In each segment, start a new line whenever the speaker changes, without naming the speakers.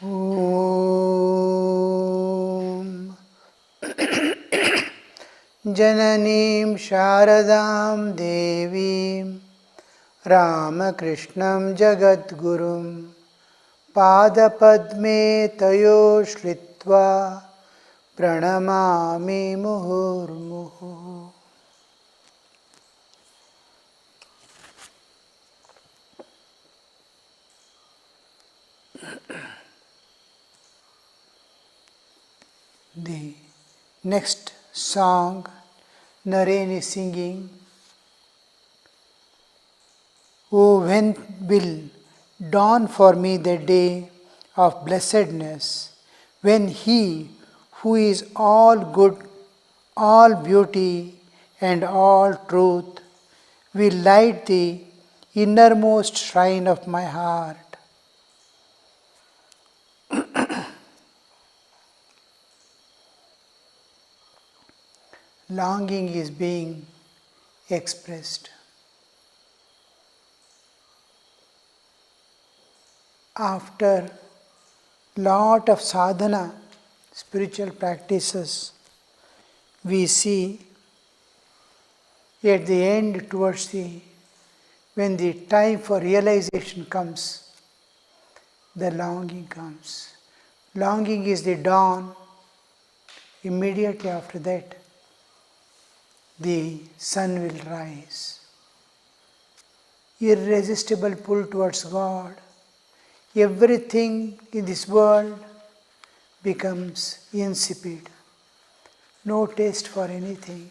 Om Jananim Sharadam Devim Ramakrishnam Jagadgurum Padapadme Tayo Shlitva Pranamami Muhurmuhu. The next song Naren is singing, "Oh, when will dawn for me the day of blessedness, when He who is all good, all beauty and all truth will light the innermost shrine of my heart." Longing is being expressed. After lot of sadhana, spiritual practices, we see at the end towards when the time for realization comes, the longing comes. Longing is the dawn. Immediately after that, the sun will rise. Irresistible pull towards God. Everything in this world becomes insipid. No taste for anything.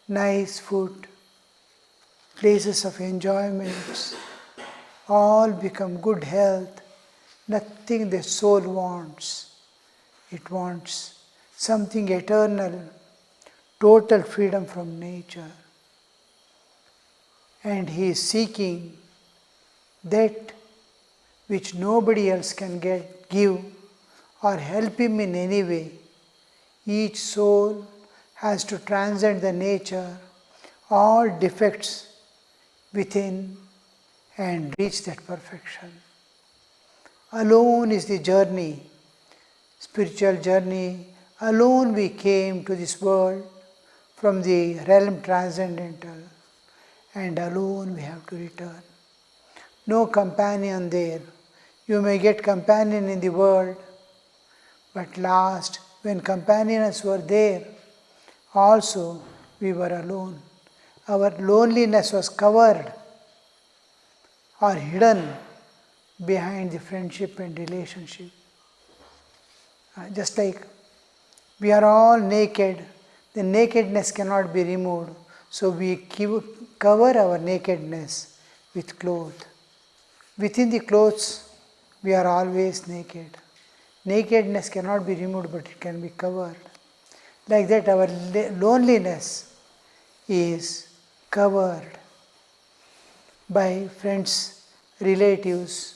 Nice food, places of enjoyments, all become good health. Nothing the soul wants. It wants something eternal, total freedom from nature. And he is seeking that which nobody else can give or help him in any way. Each soul has to transcend the nature, all defects within, and reach that perfection. Alone is the journey, spiritual journey. Alone we came to this world from the realm transcendental, and alone we have to return. No companion there. You may get companion in the world, but last, when companions were there, also we were alone. Our loneliness was covered or hidden behind the friendship and relationship. Just like we are all naked, the nakedness cannot be removed, so we cover our nakedness with clothes. Within the clothes, we are always naked. Nakedness cannot be removed, but it can be covered. Like that, our loneliness is covered by friends, relatives,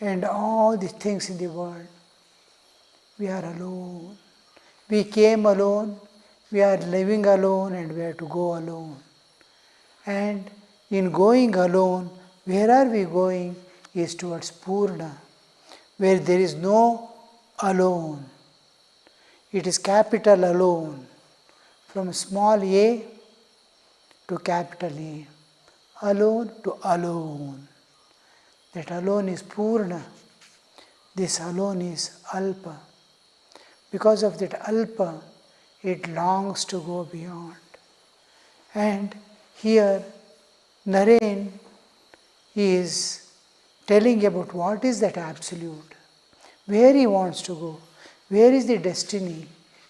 and all the things in the world. We are alone. We came alone, we are living alone, and we have to go alone. And in going alone, where are we going? Is towards Purna, where there is no alone. It is capital alone, from small a to capital A. Alone to alone. That alone is Purna. This alone is Alpa. Because of that Alpa, it longs to go beyond. And here, Naren is telling about what is that absolute, where he wants to go, where is the destiny,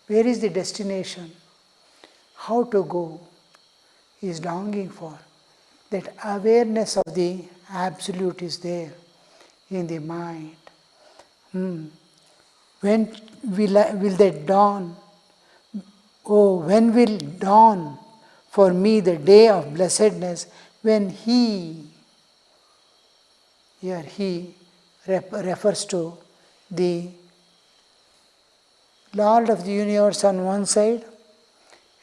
where is the destination, how to go. He is longing for. That awareness of the absolute is there in the mind. When will that dawn? Oh, when will dawn for me the day of blessedness, when He, here He refers to the Lord of the universe on one side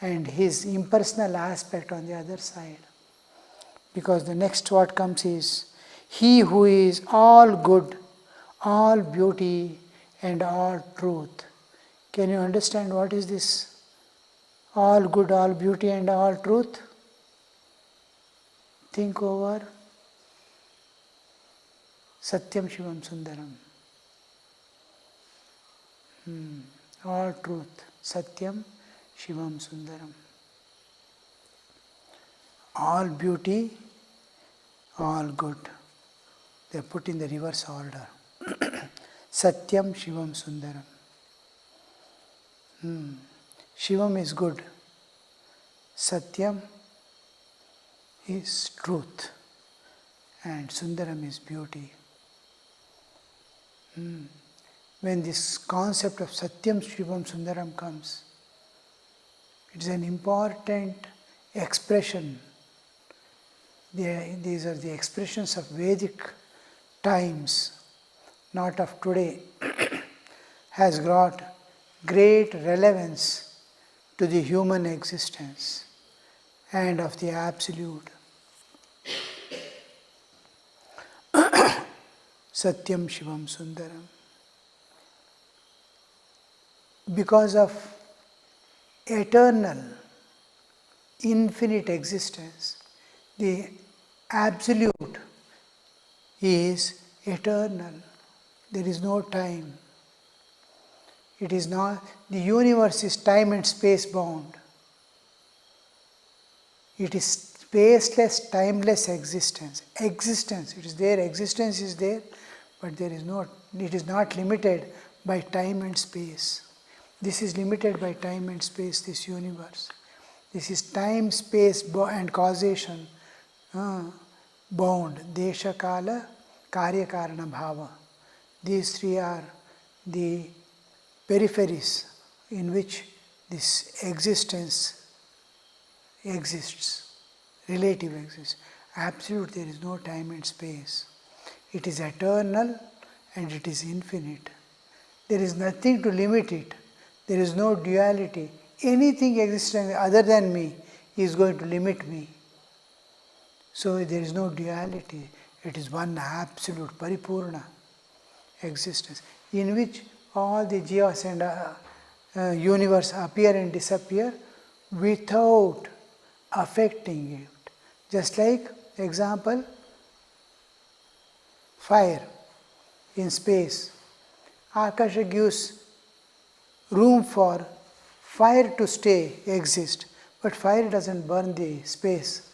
and His impersonal aspect on the other side. Because the next what comes is He who is all good, all beauty and all truth. Can you understand what is this? All good, all beauty and all truth? Think over. Satyam Shivam Sundaram. All truth. Satyam Shivam Sundaram. All beauty, all good. They are put in the reverse order. Satyam Shivam Sundaram. Shivam is good. Satyam is truth. And Sundaram is beauty. When this concept of Satyam Shivam Sundaram comes, it is an important expression. These are the expressions of Vedic times, not of today, has got great relevance to the human existence and of the Absolute. Satyam Shivam Sundaram. Because of eternal, infinite existence, the Absolute is eternal. There is no time. It is not, the universe is time and space bound. It is spaceless, timeless existence. Existence, it is there, existence is there, but there is no, it is not limited by time and space. This is limited by time and space, this universe. This is time, space and causation bound. Desha, Kala, Karya, Karana, Bhava. These three are the peripheries in which this existence exists, relative exists. Absolute, there is no time and space. It is eternal and it is infinite. There is nothing to limit it. There is no duality. Anything existing other than me is going to limit me. So there is no duality. It is one absolute, paripurna existence in which all the jivas and universe appear and disappear without affecting it. Just like, example, fire in space. Akasha gives room for fire to stay, exist, but fire doesn't burn the space.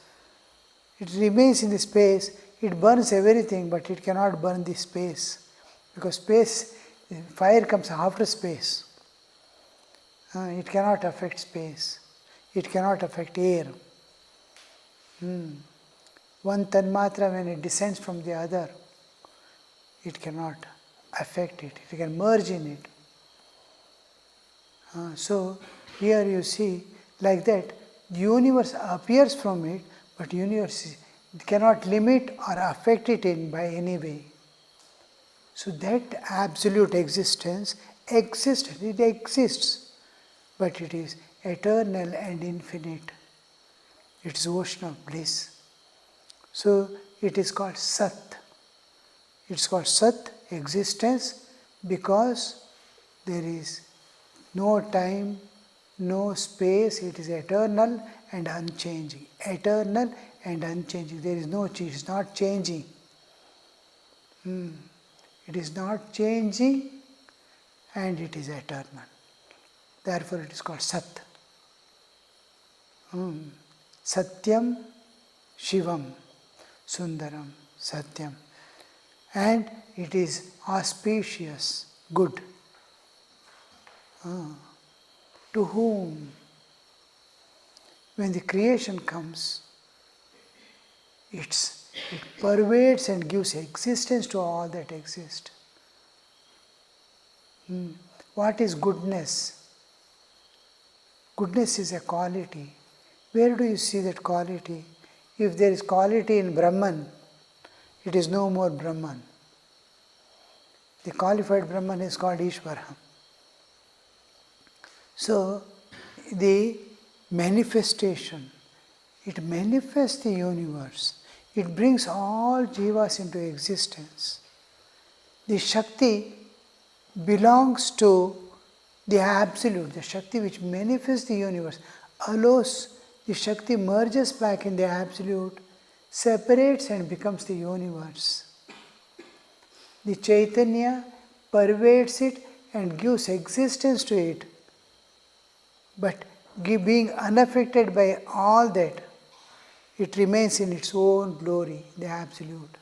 It remains in the space, it burns everything, but it cannot burn the space. Because space, fire comes after space. It cannot affect space. It cannot affect air. One tanmatra, when it descends from the other, it cannot affect it. It can merge in it. So here you see, like that, the universe appears from it, but universe cannot limit or affect it in by any way. So that absolute existence exists, it exists, but it is eternal and infinite. It is ocean of bliss. So it is called Sat. It is called Sat, existence, because there is no time, no space, it is eternal and unchanging. Eternal and unchanging. There is no change, it is not changing. It is not changing and it is eternal. Therefore it is called Sat. Satyam Shivam Sundaram Satyam. And it is auspicious, good. To whom? When the creation comes, it pervades and gives existence to all that exists. What is goodness? Goodness is a quality. Where do you see that quality? If there is quality in Brahman, it is no more Brahman. The qualified Brahman is called Ishvara. So, the manifestation, it manifests the universe. It brings all jivas into existence. The Shakti belongs to the Absolute, the Shakti which manifests the universe, allows the Shakti merges back in the Absolute, separates and becomes the universe. The Chaitanya pervades it and gives existence to it, but being unaffected by all that, it remains in its own glory, the Absolute.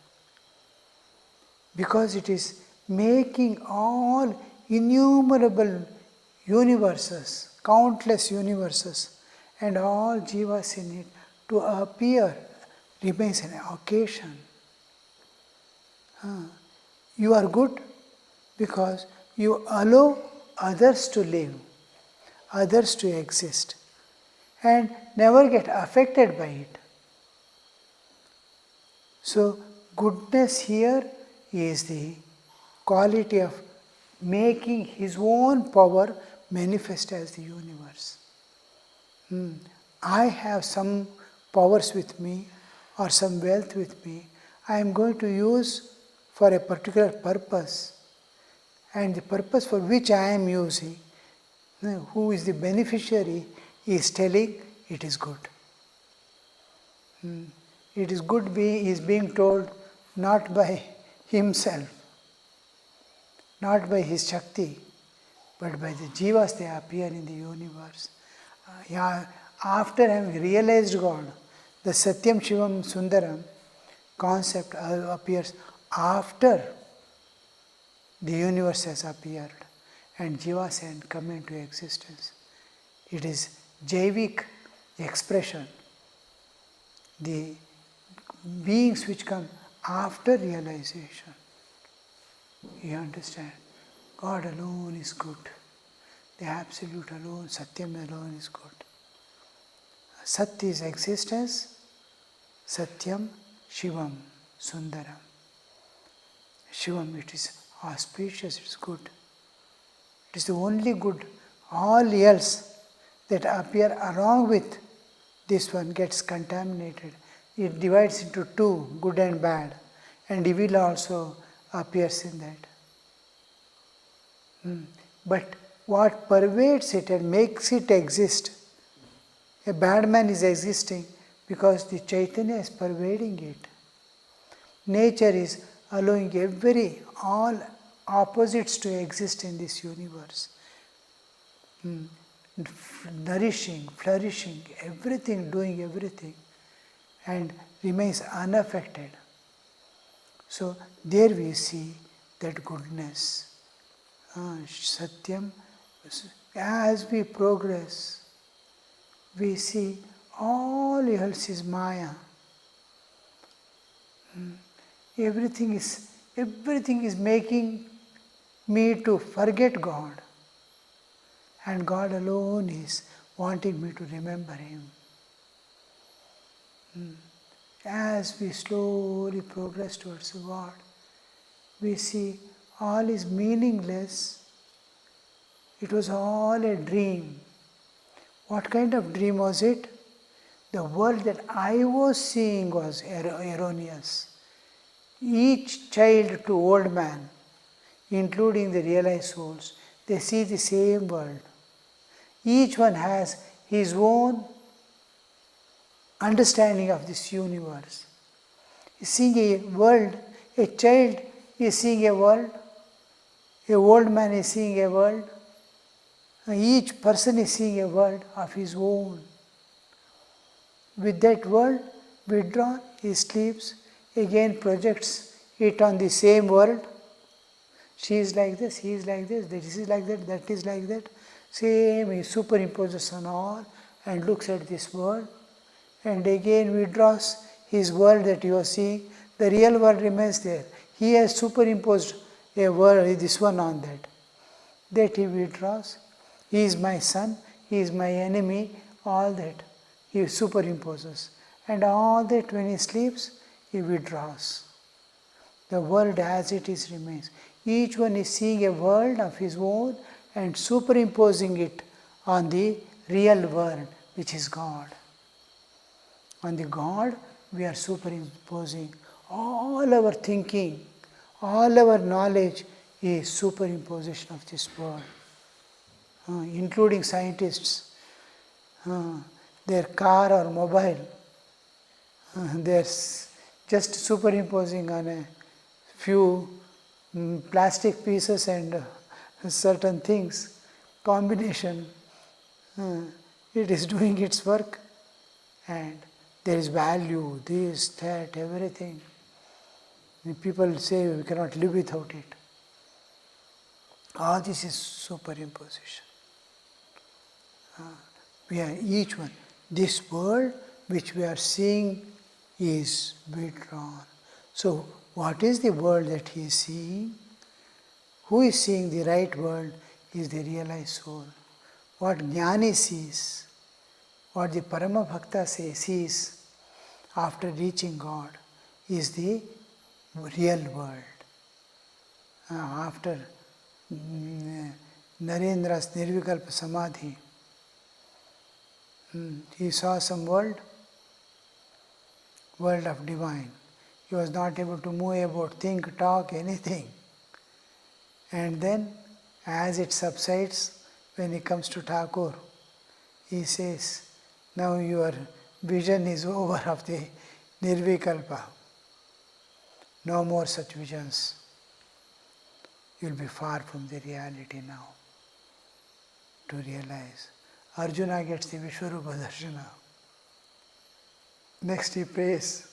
Because it is making all innumerable universes, countless universes, and all jivas in it to appear, remains an occasion. You are good because you allow others to live, others to exist, and never get affected by it. So, goodness here is the quality of making his own power manifest as the universe. I have some powers with me or some wealth with me. I am going to use for a particular purpose, and the purpose for which I am using, who is the beneficiary, is telling it is good. It is good is being told not by himself, not by his Shakti, but by the jivas they appear in the universe. After having realized God, the Satyam Shivam Sundaram concept appears after the universe has appeared and jivas have come into existence. It is Jaivik expression, the beings which come after realization. You understand? God alone is good. The Absolute alone, Satyam alone is good. Sat is existence, Satyam, Shivam, Sundaram. Shivam, it is auspicious, it is good. It is the only good. All else that appear along with this one gets contaminated. It divides into two, good and bad, and evil also appears in that. But what pervades it and makes it exist, a bad man is existing because the Chaitanya is pervading it. Nature is allowing all opposites to exist in this universe. Nourishing, flourishing, everything, doing everything, and remains unaffected. So there we see that goodness. Satyam, as we progress, we see all else is Maya. Everything is making me to forget God. And God alone is wanting me to remember Him. As we slowly progress towards God, we see all is meaningless. It was all a dream. What kind of dream was it? The world that I was seeing was erroneous. Each child to old man, including the realized souls, they see the same world. Each one has his own understanding of this universe. He's seeing a world, a child is seeing a world, a old man is seeing a world, each person is seeing a world of his own. With that world withdrawn, he sleeps, again projects it on the same world. She is like this, he is like this, this is like that is like that. Same, he superimposes on all and looks at this world, and again withdraws his world that he was seeing. The real world remains there. He has superimposed a world, this one on that. That he withdraws. He is my son, he is my enemy, all that he superimposes. And all that when he sleeps, he withdraws. The world as it is remains. Each one is seeing a world of his own and superimposing it on the real world, which is God. On the God, we are superimposing all our thinking, All our knowledge is superimposition of this world, including scientists. Their car or mobile, they're just superimposing on a few plastic pieces and certain things, combination. It is doing its work, and there is value, this, that, everything. And people say we cannot live without it. All this is superimposition. We are each one. This world which we are seeing is withdrawn. So, what is the world that he is seeing? Who is seeing the right world is the realized soul. What Jnani sees, what the Parama Bhakta sees after reaching God is the real world. After Narendra's Nirvikalpa Samadhi, he saw some world of divine. He was not able to move about, think, talk, anything. And then, as it subsides, when he comes to Thakur, he says, now your vision is over of the Nirvikalpa. No more such visions. You will be far from the reality now to realize. Arjuna gets the Vishwarupa Darshana. Next he prays,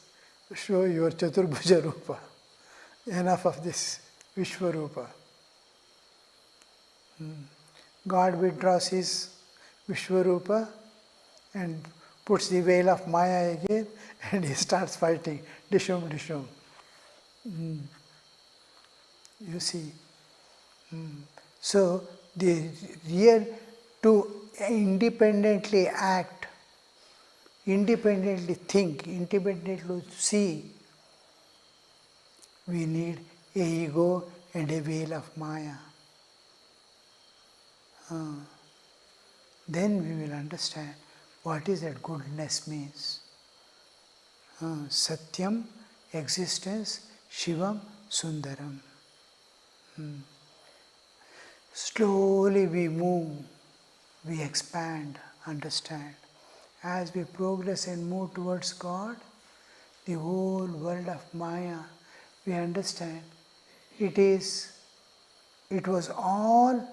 show your Chaturbhuja Rupa. Enough of this Vishwarupa. God withdraws his Vishwarupa and puts the veil of Maya again, and he starts fighting. Dishum, dishum. You see. So, the real, to independently act, independently think, independently see, we need a ego and a veil of Maya. Then we will understand what is that goodness means. Satyam, existence, Shivam, Sundaram. Slowly we move, we expand, understand. As we progress and move towards God, the whole world of Maya, we understand it was all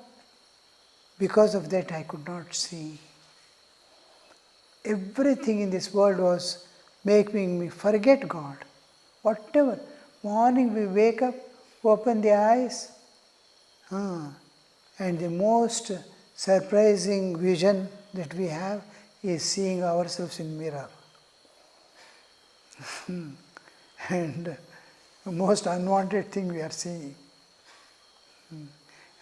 because of that I could not see. Everything in this world was making me forget God. Whatever. Morning we wake up, open the eyes, and the most surprising vision that we have is seeing ourselves in mirror. And the most unwanted thing we are seeing.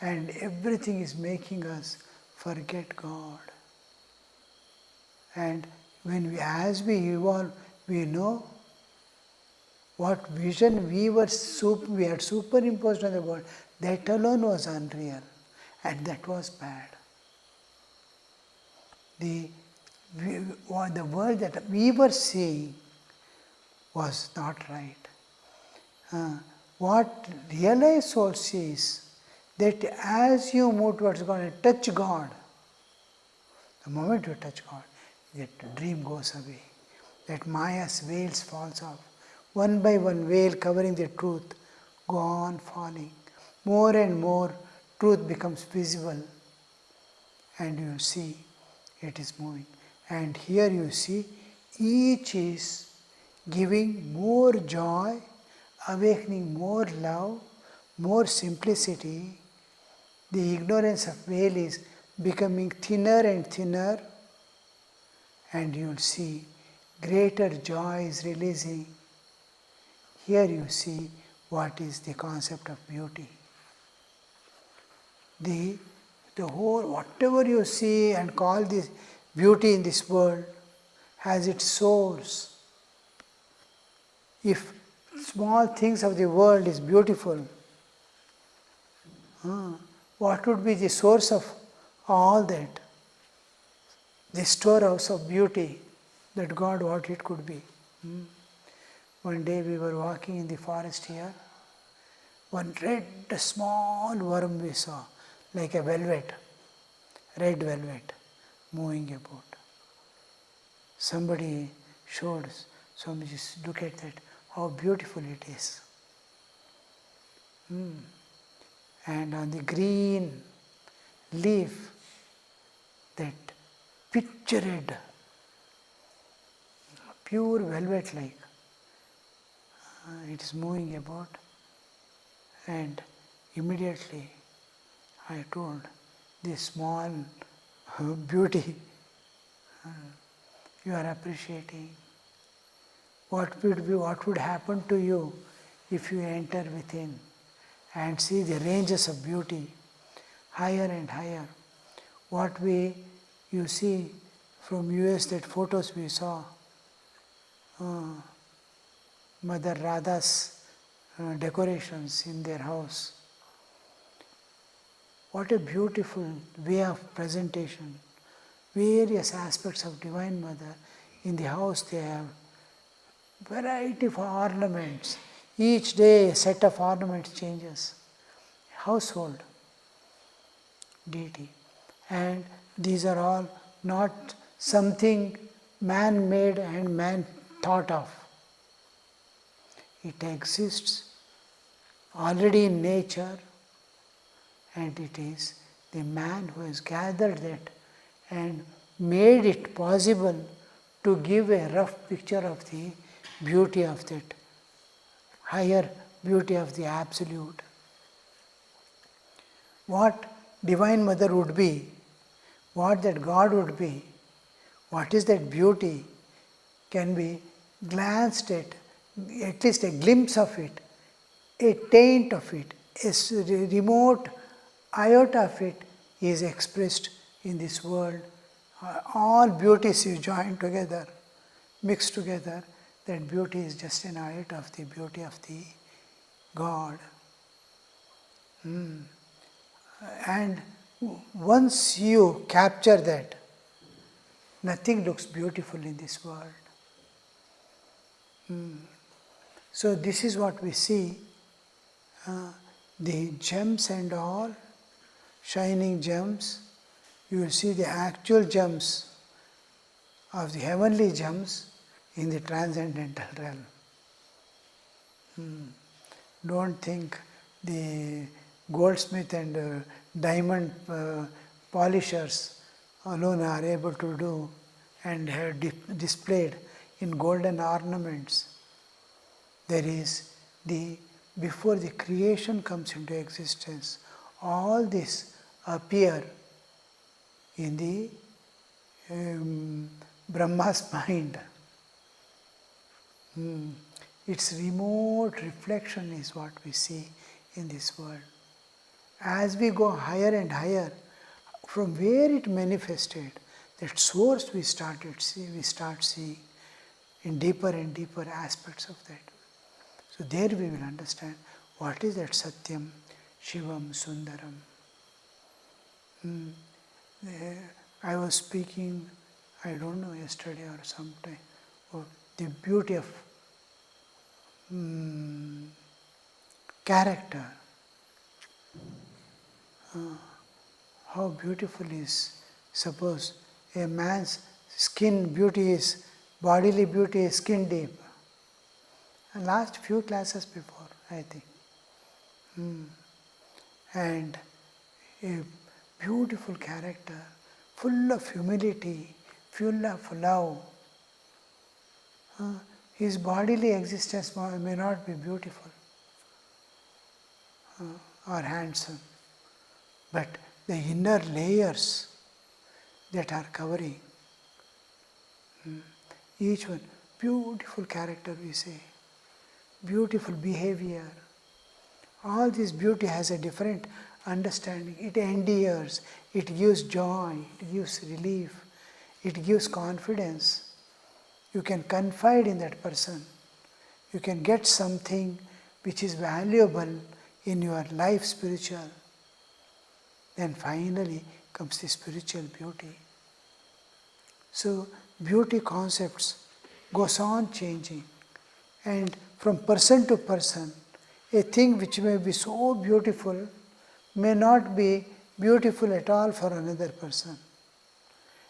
And everything is making us forget God. And as we evolve, we know what vision we had superimposed on the world, that alone was unreal, and that was bad. The world that we were seeing was not right. What realized soul sees, that as you move towards God and touch God, the moment you touch God, that dream goes away. That Maya's veils falls off. One by one veil covering the truth, go on falling. More and more truth becomes visible, and you see it is moving. And here you see each is giving more joy, awakening more love, more simplicity. The ignorance of veil is becoming thinner and thinner, and you will see greater joy is releasing. Here you see what is the concept of beauty. The whole, whatever you see and call this beauty in this world has its source. If small things of the world is beautiful, what would be the source of all that? The storehouse of beauty that God, what it could be. One day we were walking in the forest here. one red small worm we saw, like a velvet, red velvet, moving about. Somebody showed us, Swami, just look at that, how beautiful it is. And on the green leaf, that picture red, pure velvet like, it is moving about, and immediately I told this small beauty, you are appreciating. What would happen to you if you enter within and see the ranges of beauty higher and higher? You see from US, that photos we saw, Mother Radha's decorations in their house. What a beautiful way of presentation. Various aspects of Divine Mother. In the house they have variety of ornaments. Each day a set of ornaments changes. Household deity. And these are all not something man-made and man thought of. It exists already in nature, and it is the man who has gathered that and made it possible to give a rough picture of the beauty of that higher beauty of the Absolute. What Divine Mother would be, what that God would be, what is that beauty, can be glanced at least a glimpse of it, a taint of it, a remote iota of it is expressed in this world. All beauties you join together, mixed together, that beauty is just an iota of the beauty of the God. And once you capture that, nothing looks beautiful in this world. So this is what we see, the gems and all, shining gems. You will see the actual gems of the heavenly gems in the transcendental realm. Don't think the goldsmith and diamond polishers alone are able to do and have displayed in golden ornaments. There is before the creation comes into existence, all this appear in the Brahma's mind. Its remote reflection is what we see in this world. As we go higher and higher, from where it manifested, that source we start seeing in deeper and deeper aspects of that. So there we will understand what is that Satyam, Shivam, Sundaram. I was speaking, I don't know, yesterday or sometime, of the beauty of character. How beautiful is, suppose a man's skin beauty is, bodily beauty is skin deep. And last few classes before, I think. And a beautiful character, full of humility, full of love. His bodily existence may not be beautiful or handsome, but the inner layers that are covering, each one, beautiful character we say, beautiful behavior. All this beauty has a different understanding. It endears, it gives joy, it gives relief, it gives confidence. You can confide in that person. You can get something which is valuable in your life spiritual. Then finally comes the spiritual beauty. So beauty concepts goes on changing, and from person to person A thing which may be so beautiful may not be beautiful at all for another person.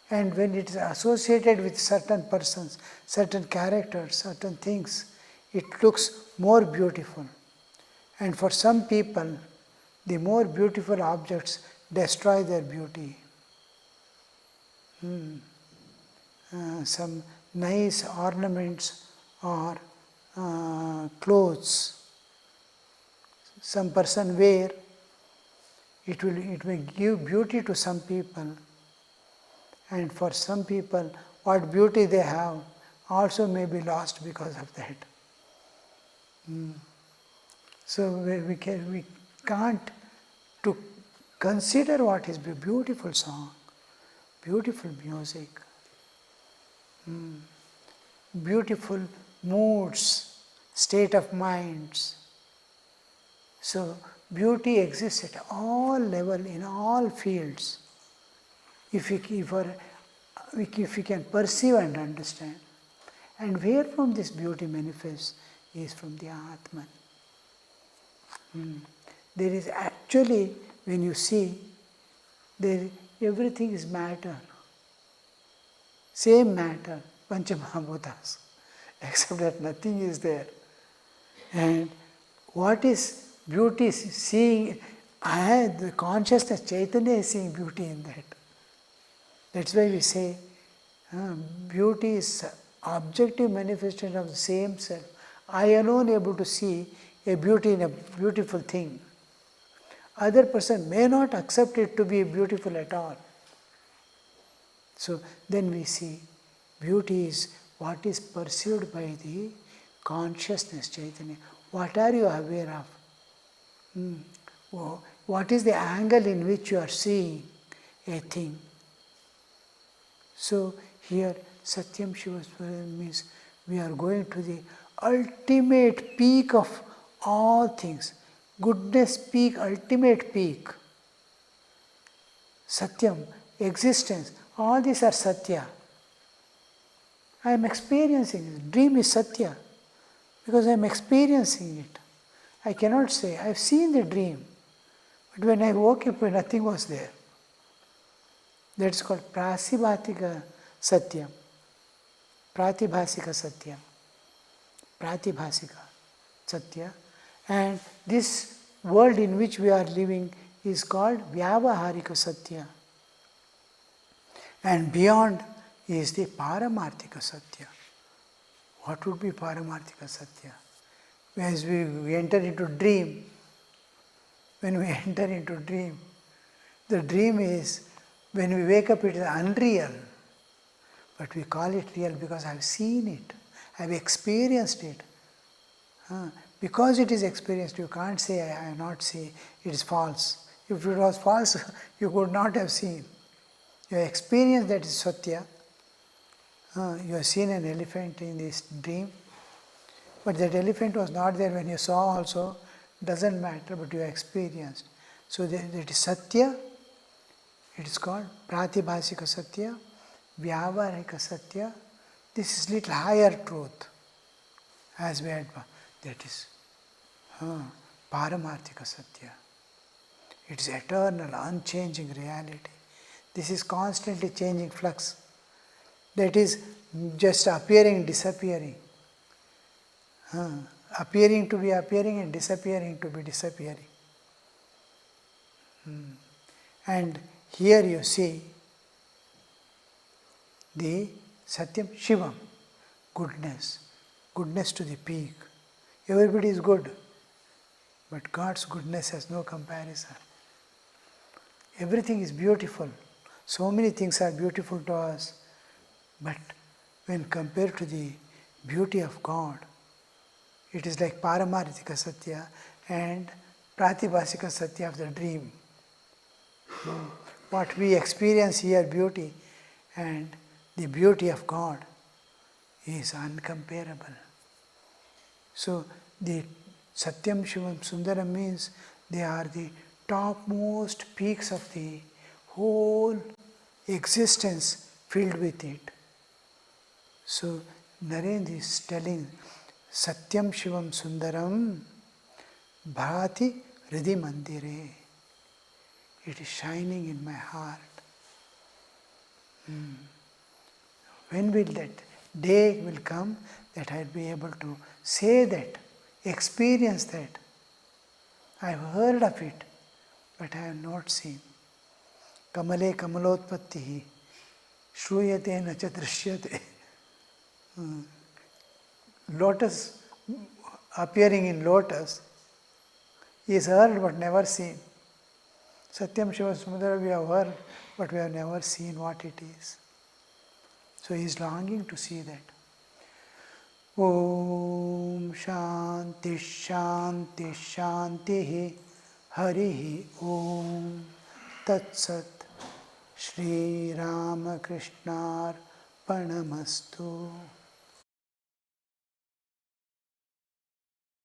And when it is associated with certain persons, certain characters, certain things, it looks more beautiful. And for some people, the more beautiful objects destroy their beauty. Some nice ornaments or clothes some person wear, it may give beauty to some people, and for some people what beauty they have also may be lost because of that. So we can't to consider what is beautiful song, beautiful music, beautiful moods, state of minds. So beauty exists at all level, in all fields, if we can perceive and understand. And where from this beauty manifests is from the Atman. There is actually, when you see, everything is matter. Same matter, Panchamahabhutas, except that nothing is there. And what is beauty is seeing, the consciousness, Chaitanya is seeing beauty in that. That's why we say beauty is objective manifestation of the same self. I alone able to see a beauty in a beautiful thing. Other person may not accept it to be beautiful at all. So then we see beauty is what is perceived by the consciousness, Chaitanya. What are you aware of? What is the angle in which you are seeing a thing? So here Satyam Shivaswaram means we are going to the ultimate peak of all things. Goodness peak, ultimate peak. Satyam, existence, all these are Satya. I am experiencing it. Dream is Satya because I am experiencing it. I cannot say, I have seen the dream, but when I woke up, nothing was there. That's called Prasibhatika Satyam. Pratibhasika Satyam. Pratibhasika Satya. And this world in which we are living is called Vyavaharika Satya. And beyond is the Paramarthika Satya. What would be Paramarthika Satya? As we enter into dream, when we enter into dream, the dream is, when we wake up, it is unreal. But we call it real because I have seen it, I have experienced it. Because it is experienced, you can't say, I have not seen, it is false. If it was false, you could not have seen. You have experienced that is Satya. You have seen an elephant in this dream, but that elephant was not there when you saw also, doesn't matter, but you have experienced. So that is Satya, it is called Pratibhasika Satya, Vyavarika Satya. This is little higher truth, as we had, that is Paramarthika Satya. It is eternal, unchanging reality. This is constantly changing flux. That is just appearing, disappearing. Appearing to be appearing and disappearing to be disappearing. And here you see the Satyam Shivam, goodness, goodness to the peak. Everybody is good, but God's goodness has no comparison. Everything is beautiful. So many things are beautiful to us, but when compared to the beauty of God, it is like Paramarthika Satya and Pratibhasika Satya of the dream. What we experience here, beauty, and the beauty of God is uncomparable. So the Satyam Shivam Sundaram means they are the topmost peaks of the whole existence filled with it. So Narendra is telling Satyam Shivam Sundaram, Bhati Hridhi Mandire. It is shining in my heart. When will that day will come that I will be able to say that, experience that? I have heard of it, but I have not seen. Kamale kamalotpattihi shruyate na cha drishyate. Lotus appearing in lotus is heard but never seen. Satyam Shiva Samudra we have heard, but we have never seen what it is. So he is longing to see that. Om Shanti Shanti Shanti Harihi Om Tat Sat Shri Ramakrishna Panamastu.